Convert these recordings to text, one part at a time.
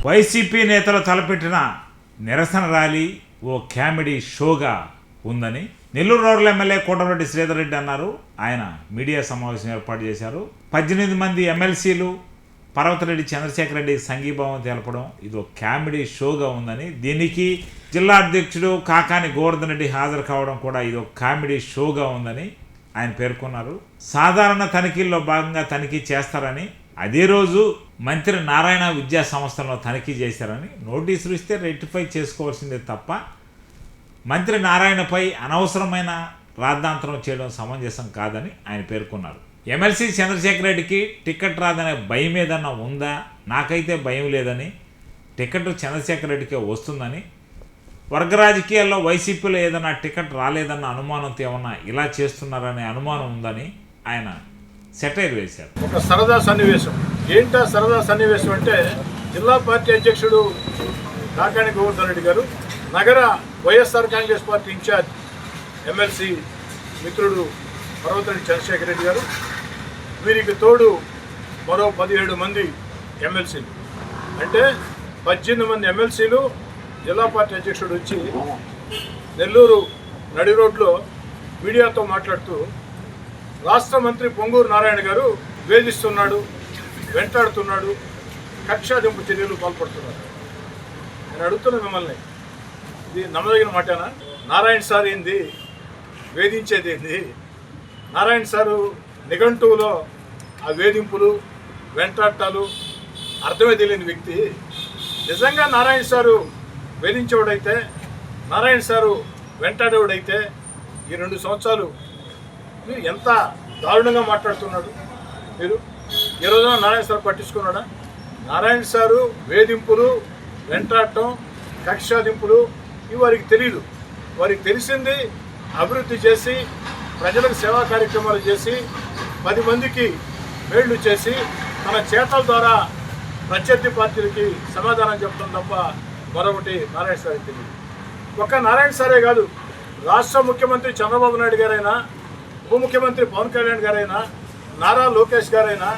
YCP నేతలు తలపెట్టిన నిరసన ర్యాలీ ఓ కామెడీ షోగా ఉందని నెల్లూరు రూరల్ ఎమ్మెల్యే కోటమిరెడ్డి శ్రీధర్ రెడ్డి అన్నారు. ఆయన మీడియా సమావేశం ఏర్పాటు చేశారు. 18 మంది ఎమ్మెల్సీలు పర్వతరెడ్డి చంద్రశేఖర్ రెడ్డికి సంఘీభావం తెలపడం ఇది ఒక కామెడీ షోగా ఉందని, దీనికి జిల్లా అధ్యక్షుడు కాకాని గోవర్ధన్ రెడ్డి హాజరు కావడం కూడా ఇది ఒక కామెడీ షోగా ఉందని ఆయన పేర్కొన్నారు. సాధారణ తనిఖీల్లో భాగంగా తనిఖీ చేస్తారని, అదే రోజు మంత్రి నారాయణ విద్యా సంస్థలను తనిఖీ చేశారని, నోటీసులు ఇస్తే రెక్టిఫై చేసుకోవాల్సిందే తప్ప మంత్రి నారాయణపై అనవసరమైన రాద్ధాంతరం చేయడం సమంజసం కాదని ఆయన పేర్కొన్నారు. ఎమ్మెల్సీ చంద్రశేఖర్ రెడ్డికి టికెట్ రాదనే భయం ఏదన్నా ఉందా? నాకైతే భయం లేదని, టికెట్ చంద్రశేఖర్ రెడ్డికే వస్తుందని, వర్గ రాజకీయాల్లో వైసీపీలో ఏదైనా టికెట్ రాలేదన్న అనుమానంతో ఏమన్నా ఇలా చేస్తున్నారనే అనుమానం ఉందని ఆయన సెటైర్ వేశారు. ఒక సరదా సన్నివేశం. ఏంటా సరదా సన్నివేశం అంటే, జిల్లా పార్టీ అధ్యక్షుడు కాకాని గోవర్ధన్ రెడ్డి గారు, నగర YSR Congress party in charge MLC మిత్రుడు పర్వతరెడ్డి చంద్రశేఖర్ రెడ్డి గారు, వీరికి తోడు మరో 17 మంది ఎమ్మెల్సీలు, అంటే 18 మంది ఎమ్మెల్సీలు జిల్లా పార్టీ అధ్యక్షుడు వచ్చి నెల్లూరు నడి రోడ్లో మీడియాతో మాట్లాడుతూ, రాష్ట్ర మంత్రి పొంగూరు నారాయణ గారు వేధిస్తున్నాడు, వెంటాడుతున్నాడు, కక్షాదింపు చర్యలు పాల్పడుతున్నారు. నేను అడుగుతున్నా మిమ్మల్ని, ఇది నమ్మదగిన మాటేనా? నారాయణ సార్ ఏంది వేధించేది ఏంది? నారాయణ సారు నిఘంటువులో ఆ వేధింపులు, వెంటాటాలు అర్థమే తెలియని వ్యక్తి. నిజంగా నారాయణ సారు వేధించేవాడైతే, నారాయణ సారు వెంటాడేవాడైతే ఈ 2 సంవత్సరాలు మీరు ఎంత దారుణంగా మాట్లాడుతున్నాడు. మీరు ఈ రోజున నారాయణ సార్ పట్టించుకున్నాడా? నారాయణ సారు వేధింపులు, వెంటాడటం, కక్షాదింపులు ఇవి వారికి తెలియదు. వారికి తెలిసింది అభివృద్ధి చేసి, ప్రజలకు సేవా కార్యక్రమాలు చేసి, 10 మందికి మేళ్లు చేసి, తన చేతల ద్వారా ప్రత్యర్థి పార్టీలకి సమాధానం చెప్పడం తప్ప మరొకటి నారాయణ సార్కి తెలియదు. ఒక్క నారాయణ సారే కాదు, రాష్ట్ర ముఖ్యమంత్రి చంద్రబాబు నాయుడు గారైనా, ఉప ముఖ్యమంత్రి పవన్ కళ్యాణ్ గారైనా, నారా లోకేష్ గారైనా,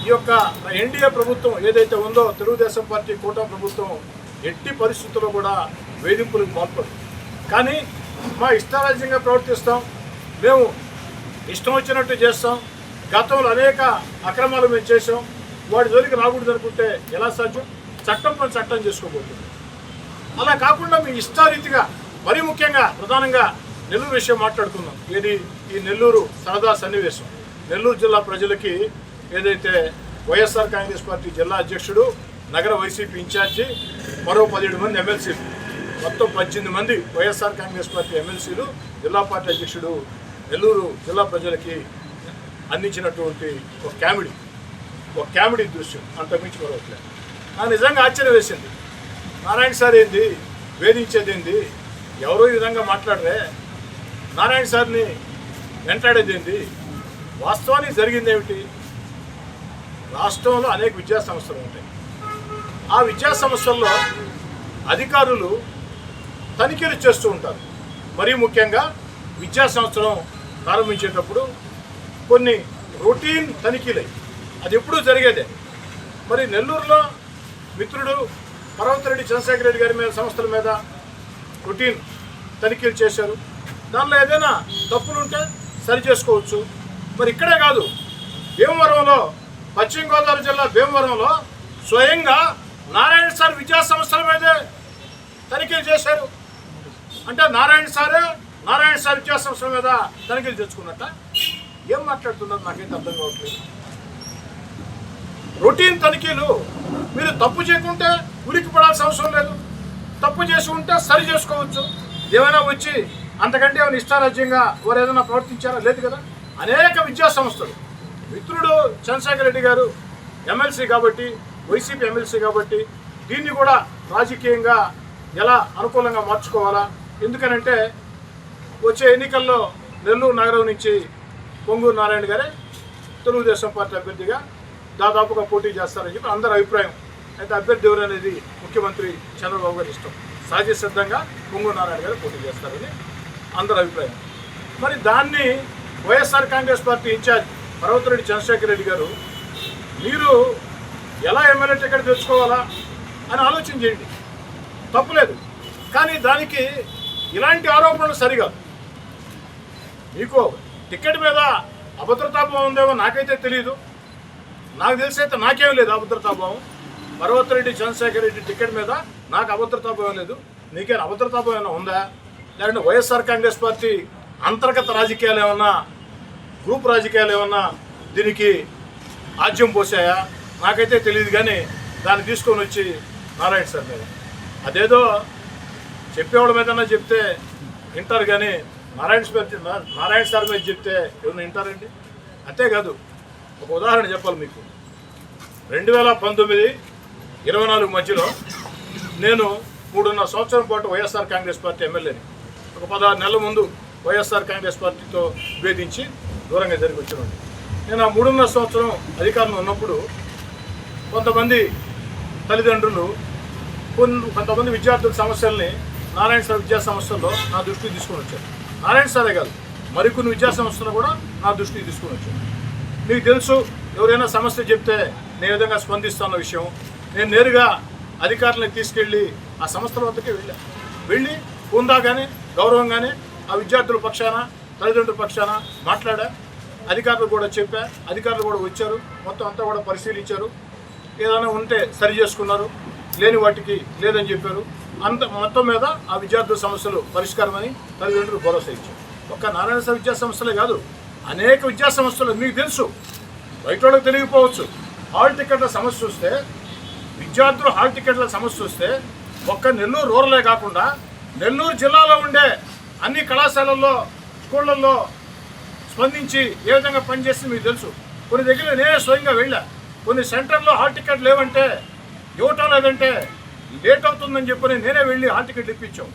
ఈ యొక్క ఎన్డీఏ ప్రభుత్వం ఏదైతే ఉందో, తెలుగుదేశం పార్టీ కూటమి ప్రభుత్వం ఎట్టి పరిస్థితుల్లో కూడా వేధింపులకు పాల్పడదు. కానీ మా ఇష్టారాజ్యంగా ప్రవర్తిస్తాం, మేము ఇష్టం వచ్చినట్టు చేస్తాం, గతంలో అనేక అక్రమాలు మేము చేసాం, వాడి జోలికి రాకూడదు అనుకుంటే ఎలా సాధ్యం? చట్టం పని చట్టం చేసుకోబోతుంది. అలా కాకుండా మీ ఇష్టారీతిగా, మరీ ముఖ్యంగా ప్రధానంగా నెల్లూరు విషయం మాట్లాడుకుందాం. ఇది ఈ నెల్లూరు సరదా సన్నివేశం. నెల్లూరు జిల్లా ప్రజలకి ఏదైతే వైఎస్ఆర్ కాంగ్రెస్ పార్టీ జిల్లా అధ్యక్షుడు, నగర వైసీపీ ఇన్ఛార్జి, మరో 17 మంది ఎమ్మెల్సీలు, మొత్తం 18 మంది వైఎస్ఆర్ కాంగ్రెస్ పార్టీ ఎమ్మెల్సీలు, జిల్లా పార్టీ అధ్యక్షుడు నెల్లూరు జిల్లా ప్రజలకి అందించినటువంటి ఒక కామెడీ దృశ్యం, అంతకుమించి మరొకట్లేదు. నాకు నిజంగా ఆశ్చర్యం వేసింది. నారాయణ సార్ ఏంది వేధించేది ఏంది? ఎవరో ఈ విధంగా మాట్లాడరే, నారాయణ సార్ని వెంటాడేది ఏంది? వాస్తవానికి జరిగిందేమిటి? రాష్ట్రంలో అనేక విద్యా సంస్థలు ఉంటాయి. ఆ విద్యా సంస్థల్లో అధికారులు తనిఖీలు చేస్తూ ఉంటారు. మరీ ముఖ్యంగా విద్యా సంవత్సరం ప్రారంభించేటప్పుడు కొన్ని రొటీన్ తనిఖీలై, అది ఎప్పుడూ జరిగేదే. మరి నెల్లూరులో మిత్రుడు పర్వతరెడ్డి చంద్రశేఖర్ రెడ్డి గారి మీద, సంస్థల మీద రొటీన్ తనిఖీలు చేశారు. దానిలో ఏదైనా తప్పులుంటే సరి చేసుకోవచ్చు. మరి ఇక్కడే కాదు, భీమవరంలో, పశ్చిమ గోదావరి జిల్లా భీమవరంలో స్వయంగా నారాయణ సార్ విద్యా సంస్థల మీదే తనిఖీలు చేశారు. అంటే నారాయణ సార్ విద్యా సంస్థల మీద తనిఖీలు తెచ్చుకున్నట్ట. ఏం మాట్లాడుతున్నారు నాకైతే అర్థం కావట్లేదు. రొటీన్ తనిఖీలు. మీరు తప్పు చేయకుంటే ఉనికి పడాల్సిన అవసరం లేదు, తప్పు చేసి ఉంటే సరి చేసుకోవచ్చు. ఏమైనా వచ్చి అంతకంటే ఏమైనా ఇష్టారాజ్యంగా వారు ఏదైనా ప్రవర్తించారా? లేదు కదా. అనేక విద్యా సంస్థలు, మిత్రుడు చంద్రశేఖర్ రెడ్డి గారు ఎమ్మెల్సీ కాబట్టి, వైసీపీ ఎమ్మెల్సీ కాబట్టి, దీన్ని కూడా రాజకీయంగా ఎలా అనుకూలంగా మార్చుకోవాలా? ఎందుకనంటే వచ్చే ఎన్నికల్లో నెల్లూరు నగరం నుంచి పొంగూరు నారాయణ గారే తెలుగుదేశం పార్టీ అభ్యర్థిగా దాదాపుగా పోటీ చేస్తారని చెప్పి అందరి అభిప్రాయం. అయితే అభ్యర్థి ఎవరు అనేది ముఖ్యమంత్రి చంద్రబాబు గారి ఇష్టం. సహజ సిద్ధంగా పొంగూరు నారాయణ గారు పోటీ చేస్తారని అందరి అభిప్రాయం. మరి దాన్ని వైఎస్ఆర్ కాంగ్రెస్ పార్టీ ఇన్ఛార్జ్ పర్వతరెడ్డి చంద్రశేఖర్ రెడ్డి గారు, మీరు ఎలా ఎమ్మెల్యే టికెట్ తెచ్చుకోవాలా, అని ఆలోచన చేయండి, తప్పులేదు. కానీ దానికి ఇలాంటి ఆరోపణలు సరికాదు. మీకు టికెట్ మీద అభద్రతాభావం ఉందేమో నాకైతే తెలియదు. నాకు తెలిసైతే నాకేం లేదు అభద్రతాభావం. పర్వతరెడ్డి చంద్రశేఖర్ రెడ్డి టికెట్ మీద నాకు అభద్రతాభావం లేదు. నీకేనా అభద్రతాభావం ఏమైనా ఉందా? లేదంటే వైఎస్ఆర్ కాంగ్రెస్ పార్టీ అంతర్గత రాజకీయాలు ఏమన్నా, గ్రూప్ రాజకీయాలు ఏమన్నా దీనికి ఆజ్యం పోసాయా? నాకైతే తెలియదు. కానీ దాన్ని తీసుకొని వచ్చి నారాయణ సార్ మీద అదేదో చెప్పేవాళ్ళ మీదన్నా చెప్తే వింటారు, కానీ నారాయణ సార్ మీద చెప్తే ఎవరైనా వింటారండి? అంతేకాదు, ఒక ఉదాహరణ చెప్పాలి మీకు. 2019-24 మధ్యలో నేను 3.5 సంవత్సరం పాటు వైఎస్ఆర్ కాంగ్రెస్ పార్టీ ఎమ్మెల్యేని. ఒక 16 నెలల ముందు వైఎస్ఆర్ కాంగ్రెస్ పార్టీతో భేదించి దూరంగా జరిగి వచ్చినండి. నేను ఆ 3.5 సంవత్సరం అధికారంలో ఉన్నప్పుడు కొంతమంది తల్లిదండ్రులు కొంతమంది విద్యార్థుల సమస్యల్ని నారాయణ సార్ విద్యా సంస్థల్లో నా దృష్టికి తీసుకొని వచ్చారు. నారాయణ సారే కాదు, మరికొన్ని విద్యా సంస్థలు కూడా నా దృష్టికి తీసుకొని వచ్చారు. మీకు తెలుసు, ఎవరైనా సమస్య చెప్తే నేను విధంగా స్పందిస్తున్న విషయం. నేను నేరుగా అధికారులను తీసుకెళ్ళి ఆ సంస్థల వద్దకే వెళ్ళి హుందాగానే గౌరవంగానే ఆ విద్యార్థుల పక్షాన తల్లిదండ్రుల పక్షాన మాట్లాడా. అధికారులు కూడా చెప్పా, అధికారులు కూడా వచ్చారు, మొత్తం అంతా కూడా పరిశీలించారు. ఏదైనా ఉంటే సరి చేసుకున్నారు, లేని వాటికి లేదని చెప్పారు. మొత్తం మీద ఆ విద్యార్థుల సమస్యలు పరిష్కారమని తల్లిదండ్రులు భరోసా ఇచ్చారు. ఒక్క నారాయణ సార్ విద్యా సంస్థలే కాదు, అనేక విద్యా సంస్థలు మీకు తెలుసు, బయట వాళ్ళకి తెలియకపోవచ్చు. హాల్ టికెట్ల సమస్య వస్తే, విద్యార్థులు హాల్ టికెట్ల సమస్య వస్తే ఒక్క నెల్లూరు రూరలే కాకుండా నెల్లూరు జిల్లాలో ఉండే అన్ని కళాశాలల్లో స్కూళ్ళల్లో స్పందించి ఏ విధంగా పనిచేస్తే మీకు తెలుసు. కొన్ని దగ్గర నేనే స్వయంగా వెళ్ళా. కొన్ని సెంటర్లో హాల్ టికెట్ లేవంటే, ఇవ్వటం లేదంటే లేట్ అవుతుందని చెప్పని నేనే వెళ్ళి హాల్ టికెట్లు ఇప్పించాం.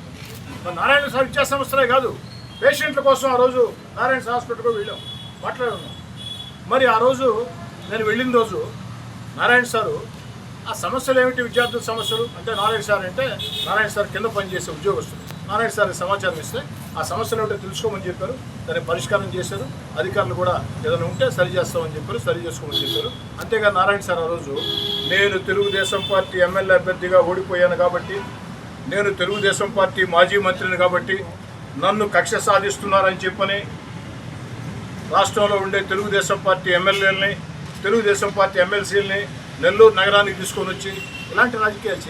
నారాయణ సార్ విద్యా సంస్థలే కాదు, పేషెంట్ల కోసం ఆ రోజు నారాయణ సార్ హాస్పిటల్కి వెళ్ళాం, మాట్లాడున్నాం. మరి ఆ రోజు నేను వెళ్ళిన రోజు నారాయణ సారు ఆ సమస్యలు ఏమిటి, విద్యార్థుల సమస్యలు అంటే నారాయణ సార్ కింద పనిచేసే ఉద్యోగస్తులు. నారాయణ సార్ సమాచారం ఇస్తే ఆ సమస్యలు ఏమిటో తెలుసుకోమని చెప్పారు, దాన్ని పరిష్కారం చేశారు. అధికారులు కూడా ఏదైనా ఉంటే సరి చేస్తామని చెప్పారు, సరి చేసుకోమని చెప్పారు. అంతేగా నారాయణ సార్ ఆ రోజు నేను తెలుగుదేశం పార్టీ ఎమ్మెల్యే అభ్యర్థిగా ఓడిపోయాను కాబట్టి, నేను తెలుగుదేశం పార్టీ మాజీ మంత్రిని కాబట్టి నన్ను కక్ష సాధిస్తున్నారని చెప్పని రాష్ట్రంలో ఉండే తెలుగుదేశం పార్టీ ఎమ్మెల్యేలని, తెలుగుదేశం పార్టీ ఎమ్మెల్సీలని నెల్లూరు నగరానికి తీసుకొని వచ్చి ఇలాంటి రాజకీయాలు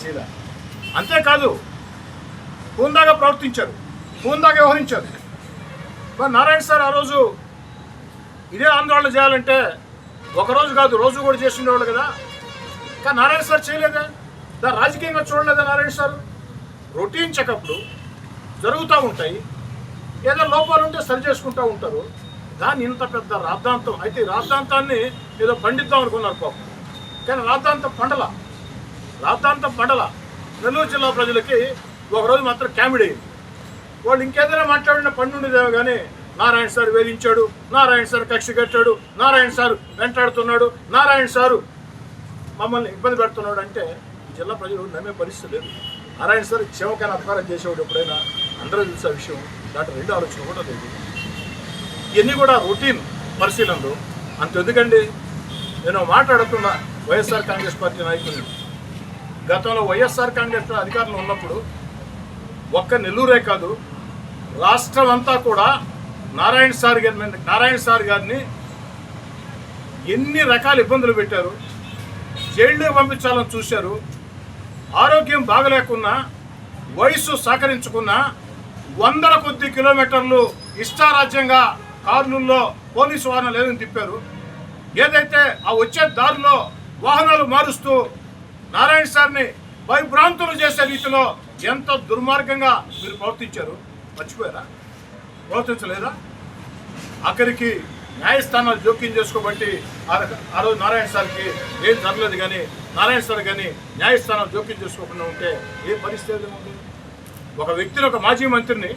చేయాలి. అంతేకాదు, హుందాగా ప్రవర్తించారు, హుందాగా వ్యవహరించారు. మరి నారాయణ సార్ ఆ రోజు ఇదే ఆందోళన చేయాలంటే ఒకరోజు కాదు, రోజు కూడా చేస్తుండేవాళ్ళు కదా. కానీ నారాయణ సార్ చేయలేదా? దాన్ని రాజకీయంగా చూడలేదా నారాయణ సార్? రొటీన్ చెకప్లు జరుగుతూ ఉంటాయి, ఏదో లోపాలు ఉంటే సరి చేసుకుంటూ ఉంటారు. దాన్ని ఇంత పెద్ద రాద్ధాంతం అయితే, రాద్ధాంతాన్ని ఏదో పండిద్దాం అనుకున్నారు పాపం. కానీ రాద్ధాంతం పండల నెల్లూరు జిల్లా ప్రజలకి ఒకరోజు మాత్రం కామెడీ అయింది. వాళ్ళు ఇంకేదైనా మాట్లాడిన పండుండేదేమో కానీ నారాయణ సార్ వేధించాడు, నారాయణ సార్ కక్ష కట్టాడు, నారాయణ సార్ వెంటాడుతున్నాడు, నారాయణ సారు మమ్మల్ని ఇబ్బంది పెడుతున్నాడు అంటే ఈ జిల్లా ప్రజలు నమ్మే పరిస్థితి లేదు. నారాయణ సార్ క్షేమకైనా అపకారం చేసేవాడు ఎప్పుడైనా అందరూ తెలిసే విషయం. దాంట్లో 2 ఆలోచన కూడా లేదు. ఇవన్నీ కూడా రొటీన్ పరిశీలనలు. అంతెందుకండి, నేను మాట్లాడుతున్న వైఎస్ఆర్ కాంగ్రెస్ పార్టీ నాయకులు గతంలో వైఎస్ఆర్ కాంగ్రెస్ అధికారంలో ఉన్నప్పుడు ఒక్క నెల్లూరే కాదు, రాష్ట్రం అంతా కూడా నారాయణ సార్ గారిని ఎన్ని రకాల ఇబ్బందులు పెట్టారు, జైల్లో పంపించాలని చూశారు. ఆరోగ్యం బాగలేకున్నా, వయసు సహకరించుకున్నా 100ల కొద్ది కిలోమీటర్లు ఇష్టారాజ్యంగా కార్లలో పోలీసు వాహనాలు ఏదని తిప్పారు. ఏదైతే ఆ వచ్చే దారిలో వాహనాలు మారుస్తూ నారాయణ సార్ని భయభ్రాంతులు చేసే రీతిలో ఎంత దుర్మార్గంగా మీరు ప్రవర్తించారు, మర్చిపోయారా? ప్రవర్తించలేదా? ఆఖరికి న్యాయస్థానాలు జోక్యం చేసుకోబట్టి ఆ రోజు నారాయణ సార్కి ఏం జరగలేదు. కానీ నారాయణ సార్ కానీ న్యాయస్థానాలు జోక్యం చేసుకోకుండా ఉంటే ఏ పరిస్థితి ఉంది? ఒక వ్యక్తిని, ఒక మాజీ మంత్రిని,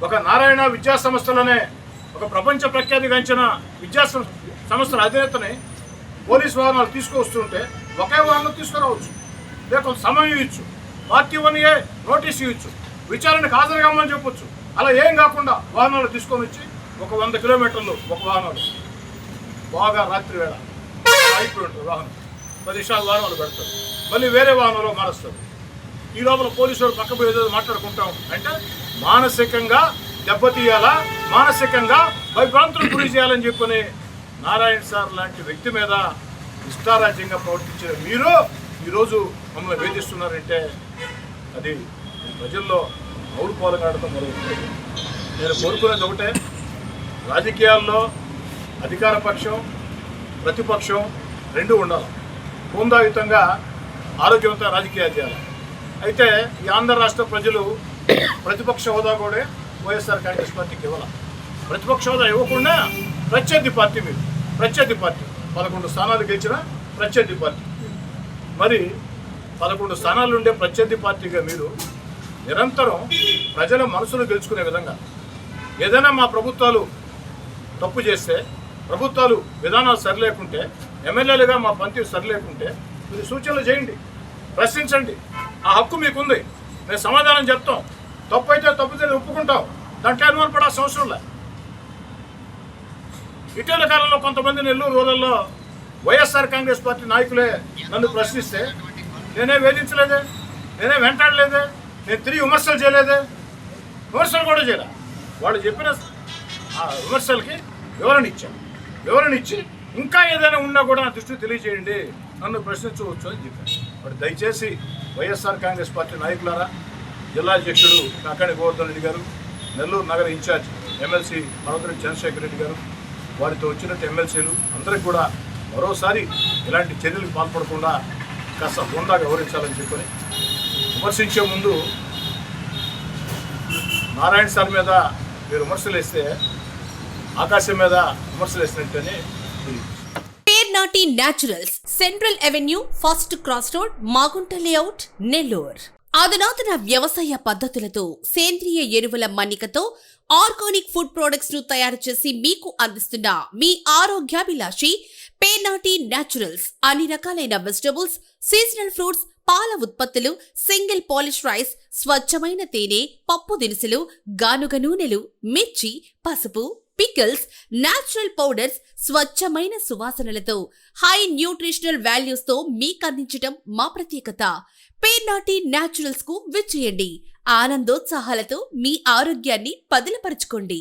ఒక నారాయణ విద్యా సంస్థలనే ఒక ప్రపంచ ప్రఖ్యాతిగాంచిన విద్యా సంస్థల అధినేతని పోలీసు వాహనాలు తీసుకువస్తుంటే ఒకే వాహనం తీసుకురావచ్చు, లేకపోతే సమయం ఇవ్వచ్చు, పార్టీ 1A నోటీస్ ఇవ్వచ్చు, విచారణకు హాజరుగామని చెప్పొచ్చు. అలా ఏం కాకుండా వాహనాలు తీసుకొని వచ్చి ఒక 100 కిలోమీటర్లు ఒక వాహనాలు బాగా రాత్రి వేళ అయిపోయి ఉంటుంది వాహనం. 10 నిమిషాలు వాహనాలు పెడతారు, మళ్ళీ వేరే వాహనంలో మారుస్తారు. ఈ లోపల పోలీసు వాళ్ళు పక్క పోయి ఏదో మాట్లాడుకుంటాం అంటే మానసికంగా దెబ్బతీయాలా, మానసికంగా భయభ్రాంతులకు గురి చేయాలని చెప్పని నారాయణ సార్ లాంటి వ్యక్తి మీద ఇష్టారాజ్యంగా ప్రవర్తించిన మీరు ఈరోజు మమ్మల్ని వేధిస్తున్నారంటే అది ప్రజల్లో మౌడు పోలగాడటం మొదలవుతుంది. నేను కోరుకునేది ఒకటే, రాజకీయాల్లో అధికార పక్షం ప్రతిపక్షం రెండు ఉండాలి, హోందాయుతంగా ఆరోగ్యవంతంగా రాజకీయాలు చేయాలి. అయితే ఈ ఆంధ్ర రాష్ట్ర ప్రజలు ప్రతిపక్ష హోదా కూడా వైఎస్ఆర్ కాంగ్రెస్ పార్టీకి ఇవ్వాలి. ప్రతిపక్ష హోదా ఇవ్వకుండా ప్రత్యర్థి పార్టీ మీరు, ప్రత్యర్థి పార్టీ 11 స్థానాలు గెలిచిన ప్రత్యర్థి పార్టీ, మరి 11 స్థానాలు ఉండే ప్రత్యర్థి పార్టీగా మీరు నిరంతరం ప్రజల మనసును గెలుచుకునే విధంగా ఏదైనా మా ప్రభుత్వాలు తప్పు చేస్తే, ప్రభుత్వాలు విధానాలు సరిలేకుంటే, ఎమ్మెల్యేలుగా మా పనితీరు సరిలేకుంటే మీరు సూచనలు చేయండి, ప్రశ్నించండి, ఆ హక్కు మీకుంది. మేము సమాధానం చెప్తాం, తప్పు అయితే తప్పుతే ఒప్పుకుంటాం, దాంట్లో అనుమానపడాల్సిన అవసరం లేదు. ఇటీవల కాలంలో కొంతమంది నెల్లూరు రూరల్లో వైఎస్ఆర్ కాంగ్రెస్ పార్టీ నాయకులే నన్ను ప్రశ్నిస్తే నేనే వేధించలేదే, నేనే వెంటాడలేదే, నేను తిరిగి విమర్శలు చేయలేదే, విమర్శలు కూడా చేయలే. వాళ్ళు చెప్పిన ఆ విమర్శలకి వివరణ ఇచ్చి ఇంకా ఏదైనా ఉన్నా కూడా నా దృష్టికి తెలియజేయండి, నన్ను ప్రశ్నించవచ్చు అని చెప్పాను. మరి దయచేసి వైఎస్ఆర్ కాంగ్రెస్ పార్టీ నాయకులారా, జిల్లా అధ్యక్షుడు కాకాణి గోవర్ధన్ రెడ్డి గారు, నెల్లూరు నగర ఇన్ఛార్జ్ ఎమ్మెల్సీ పర్వతరెడ్డి చంద్రశేఖర్ రెడ్డి గారు, వారితో వచ్చినట్టు ఎమ్మెల్సీలు అందరికీ కూడా మరోసారి ఇలాంటి చర్యలకు పాల్పడకుండా కాస్త హోందాగా వ్యవహరించాలని చెప్పని, విమర్శించే ముందు నారాయణ సార్ మీద మీరు విమర్శలు వేస్తే ఆకాశం మీద విమర్శలు వేసినట్టని Pernati naturals, central avenue, first cross road, Magunta layout, Nellore. అధునాతన వ్యవసాయ పద్ధతులతో సేంద్రియ ఎరువుల మన్నికతో ఆర్గానిక్ ఫుడ్ ప్రొడక్ట్స్ ను తయారు చేసి మీకు అందిస్తున్న మీ ఆరోగ్యాభిలాషి పేర్నాటి న్యాచురల్స్. అన్ని రకాలైన వెజిటబుల్స్, సీజనల్ ఫ్రూట్స్, పాల ఉత్పత్తులు, సింగిల్ పాలిష్ రైస్, స్వచ్ఛమైన తేనె, పప్పు దినుసులు, గానుగ నూనెలు, మిర్చి, పసుపు, పికిల్స్, నేచురల్ పౌడర్స్, స్వచ్ఛమైన సువాసనలతో హై న్యూట్రిషనల్ వాల్యూస్ తో మీకందించటం మా ప్రత్యేకత. పేర్నాటి న్యాచురల్స్ కు విచ్చేయండి. ఆనందోత్సాహాలతో మీ ఆరోగ్యాన్ని పదిలపరచుకోండి.